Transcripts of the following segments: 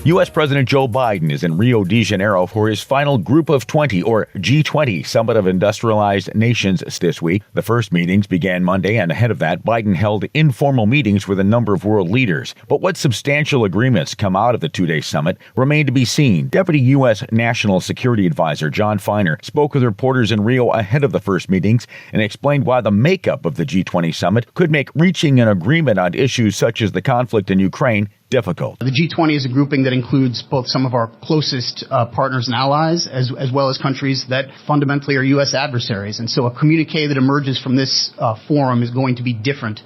U.S. President Joe Biden is in Rio de Janeiro for his final Group of 20, or G20, Summit of Industrialized Nations this week. The first meetings began Monday, and ahead of that, Biden held informal meetings with a number of world leaders. But what substantial agreements come out of the two-day summit remain to be seen. Deputy U.S. National Security Advisor John Feiner spoke with reporters in Rio ahead of the first meetings and explained why the makeup of the G20 summit could make reaching an agreement on issues such as the conflict in Ukraine difficult. The G20 is a grouping that includes both some of our closest partners and allies, as well as countries that fundamentally are U.S. adversaries. And so a communique that emerges from this forum is going to be different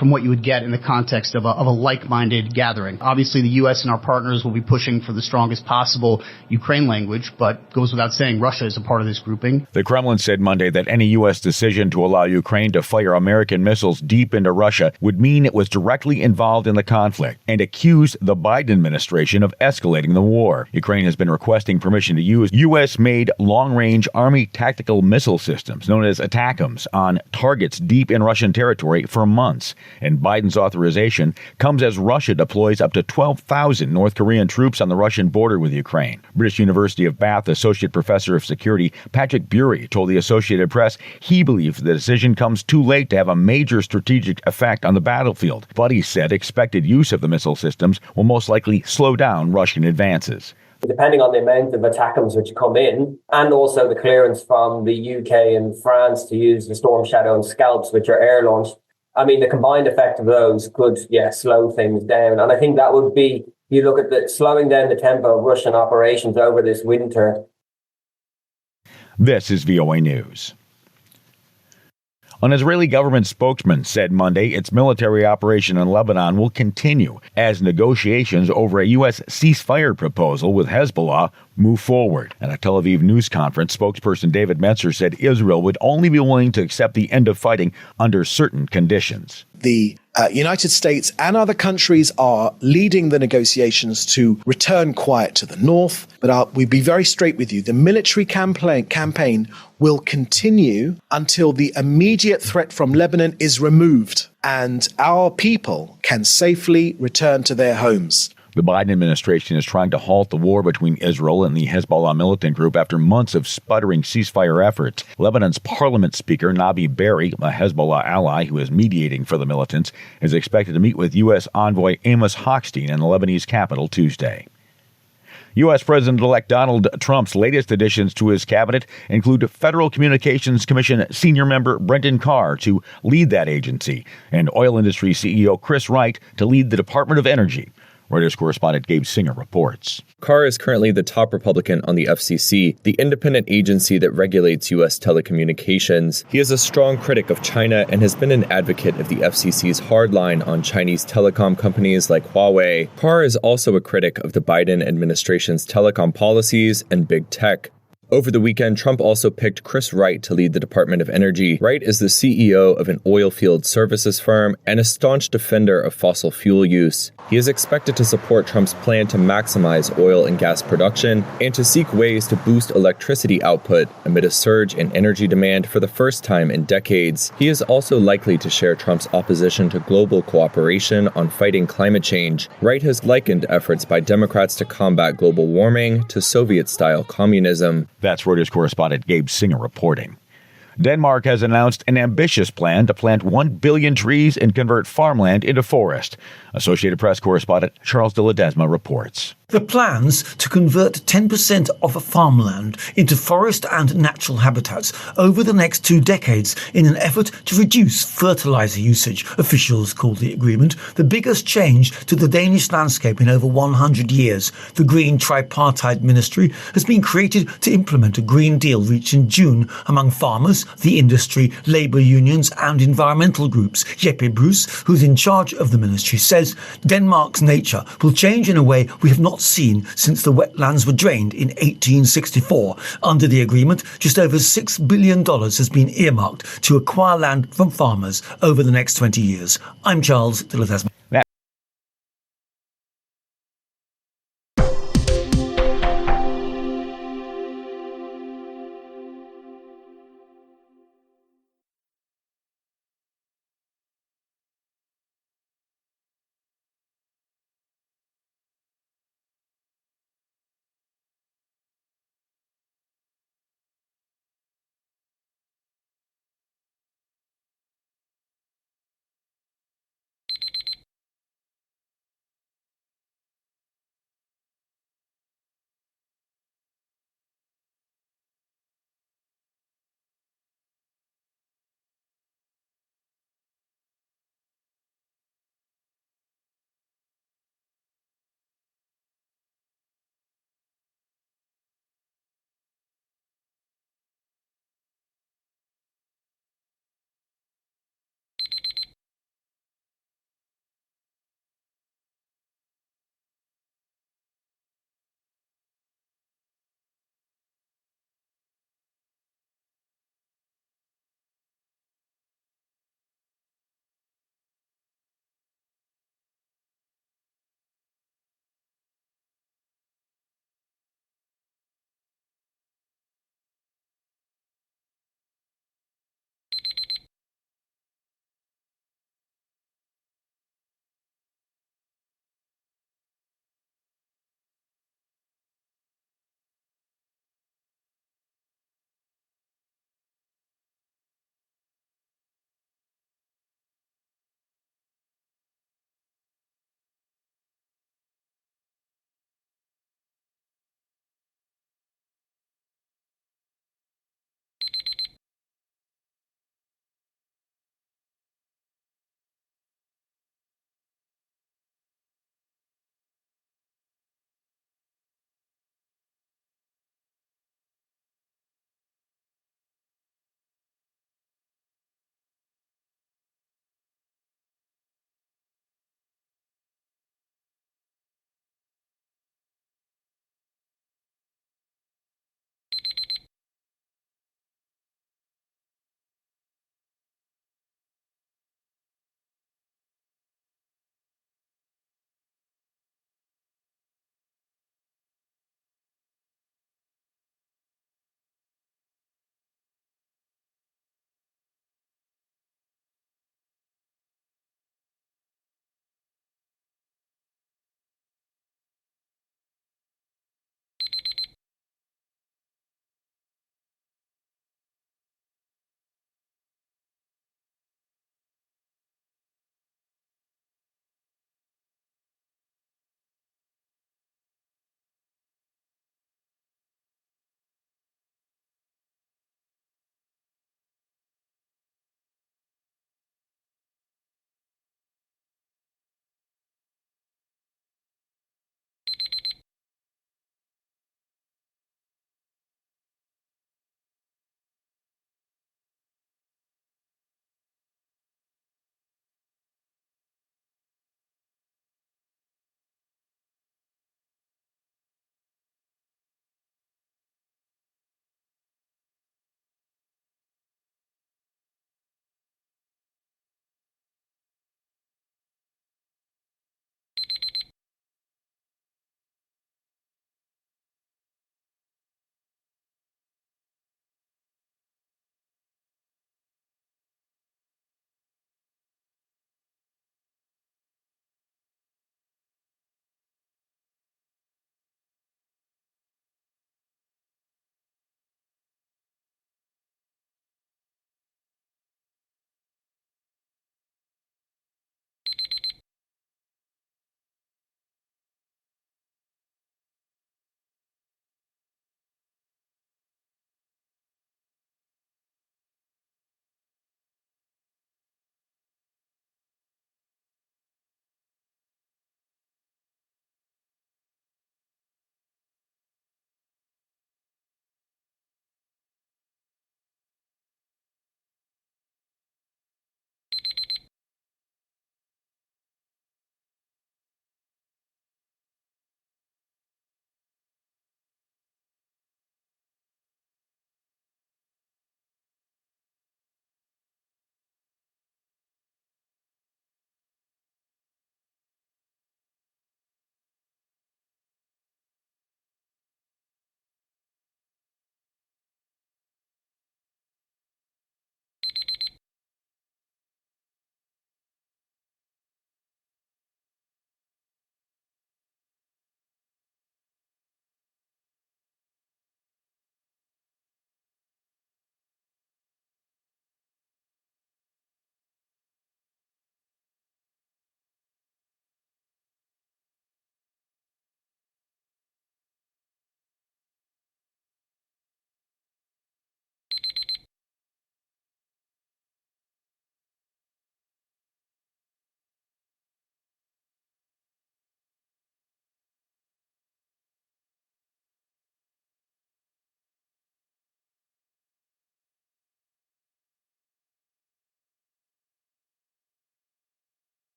from what you would get in the context of a like-minded gathering. Obviously, the U.S. and our partners will be pushing for the strongest possible Ukraine language, but goes without saying Russia is a part of this grouping. The Kremlin said Monday that any U.S. decision to allow Ukraine to fire American missiles deep into Russia would mean it was directly involved in the conflict, and accused the Biden administration of escalating the war. Ukraine has been requesting permission to use U.S.-made long-range Army tactical missile systems, known as ATACMS, on targets deep in Russian territory for months. And Biden's authorization comes as Russia deploys up to 12,000 North Korean troops on the Russian border with Ukraine. British University of Bath Associate Professor of Security Patrick Bury told the Associated Press he believes the decision comes too late to have a major strategic effect on the battlefield. But he said expected use of the missile systems will most likely slow down Russian advances. Depending on the amount of ATACMS which come in, and also the clearance from the UK and France to use the Storm Shadow and Scalps, which are air-launched, I mean, the combined effect of those could, slow things down. And I think that would be, you look at the slowing down the tempo of Russian operations over this winter. This is VOA News. An Israeli government spokesman said Monday its military operation in Lebanon will continue as negotiations over a U.S. ceasefire proposal with Hezbollah move forward. At a Tel Aviv news conference, spokesperson David Metzer said Israel would only be willing to accept the end of fighting under certain conditions. The United States and other countries are leading the negotiations to return quiet to the north. But we'll be very straight with you. The military campaign will continue until the immediate threat from Lebanon is removed and our people can safely return to their homes. The Biden administration is trying to halt the war between Israel and the Hezbollah militant group after months of sputtering ceasefire efforts. Lebanon's parliament speaker, Nabi Berri, a Hezbollah ally who is mediating for the militants, is expected to meet with U.S. envoy Amos Hochstein in the Lebanese capital Tuesday. U.S. President-elect Donald Trump's latest additions to his cabinet include Federal Communications Commission senior member Brendan Carr to lead that agency and oil industry CEO Chris Wright to lead the Department of Energy. Reuters correspondent Gabe Singer reports. Carr is currently the top Republican on the FCC, the independent agency that regulates U.S. telecommunications. He is a strong critic of China and has been an advocate of the FCC's hard line on Chinese telecom companies like Huawei. Carr is also a critic of the Biden administration's telecom policies and big tech. Over the weekend, Trump also picked Chris Wright to lead the Department of Energy. Wright is the CEO of an oil field services firm and a staunch defender of fossil fuel use. He is expected to support Trump's plan to maximize oil and gas production and to seek ways to boost electricity output amid a surge in energy demand for the first time in decades. He is also likely to share Trump's opposition to global cooperation on fighting climate change. Wright has likened efforts by Democrats to combat global warming to Soviet-style communism. That's Reuters correspondent Gabe Singer reporting. Denmark has announced an ambitious plan to plant 1 billion trees and convert farmland into forest. Associated Press correspondent Charles de Ledesma reports. The plans to convert 10% of farmland into forest and natural habitats over the next 2 decades in an effort to reduce fertilizer usage, officials called the agreement the biggest change to the Danish landscape in over 100 years. The Green Tripartite Ministry has been created to implement a Green Deal reached in June among farmers, the industry, labour unions and environmental groups. Jeppe Bruce, who's in charge of the ministry, says Denmark's nature will change in a way we have not seen since the wetlands were drained in 1864. Under the agreement, just over $6 billion has been earmarked to acquire land from farmers over the next 20 years. I'm Charles de Ledesma.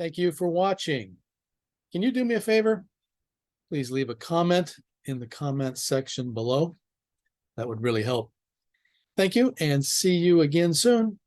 Thank you for watching. Can you do me a favor? Please leave a comment in the comment section below. That would really help. Thank you, and see you again soon.